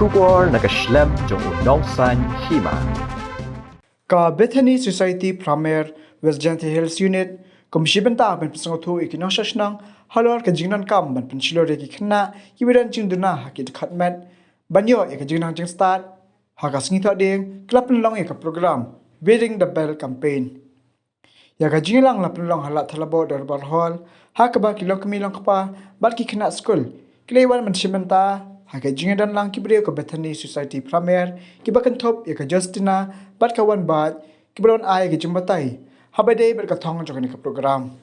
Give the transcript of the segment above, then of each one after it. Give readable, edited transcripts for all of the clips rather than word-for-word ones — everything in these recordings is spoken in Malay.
Kubor nakaslem jong unongsan Hima. Ka Bethany Society Phramer West Jante Hills Unit komsibenta ben pesangothu ikinosasnang halor ka jingnan kam ban pensilore ki khna kibiran jingduna hakit khatmet banyo ek jingnang jing start hagasngi tha ding club Pynlong ek program Wearing the Bell campaign ya ka jinglang la Pynlong hala thalabo darbar hall hakaba kilokmi longpa balki khna school kleiwan mensibenta haka jingadan lang kibriyo ka Bethany Society Phramer kibakan top ya ka Justina bat kawan bat kibron ay ka jumbatai habade ber ka thong jogani ka program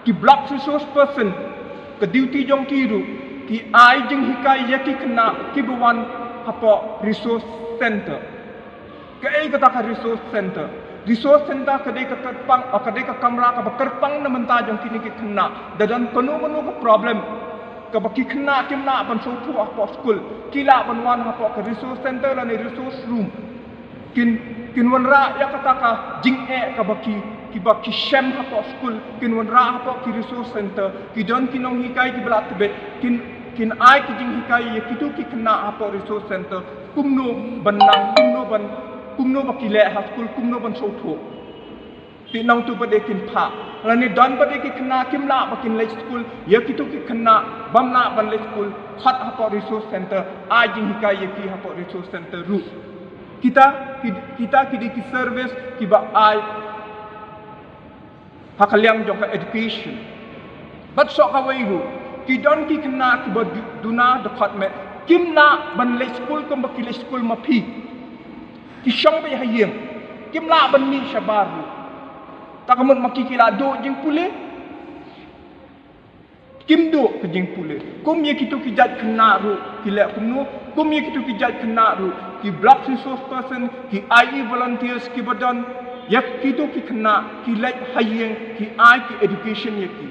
ki block resource person ke duty jong kiru ki ai jing hikai yaki kena ki buwan hapo resource center ke ai kata ka resource center ke dei ka kerpang ka dei ka kamera ka kerpang na menta jong kini ki kena dadan kono ka problem ka baki kena kimna ban so tu hapo school kila ban wan hapo ka resource center la ni resource room kin wanra ya kata ka jing ka baki shem hapo school kin wanra hapo ki resource center ki don kinong hikai ki blat bet kin ai ki jing hikai ye kitu ki kena hapo resource center kumno baki le ha school kumno ban so tho ti nong tu bade kin pha rani don bade ki kena kimla bakin le school ye kitu ki kena bamna ban le school khat hapo resource center ai jing hikai ye ki hapo resource center ru kita ki service ki ba ai hakaliang jong education but so kawairu ki don ki kena ki ba duna department kimna ban le school kom ba ki le school ma phi ki shong ba hayeng kimla ban mi shabaru takamon makikila do jing pule kimdo ke jing pule kum ye kitu ki jat kena ru ki le kumno kum ye kitu ki jat kena ru ki block resource person ki IE volunteers ki badan yak kitu ki kena ki le hayeng ki ai ki education ye ki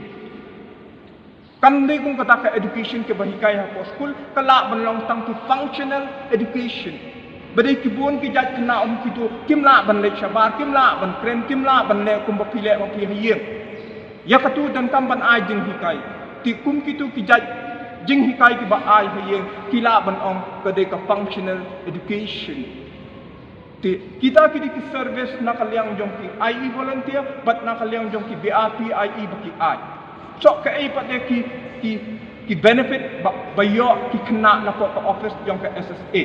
kande kung kata ka education ke bahikai ha school kala banlong tang ki functional education badai ki bon ki jat kena kitu kimla ban le shabar kimla ban kren kimla ban le kum ba pile ma pi hayeng yakatu dan kam ban ai jing hikai ti kum kitu ki jat jing hikai ki ba ai hayeng kila ban kadai ka functional education ti kita ki service nakaliang jong ki IE volunteer but nakaliang jong ki BRP IE baki ai so ka ai pate ki benefit ba yo ki kena na ko office jong ka SSA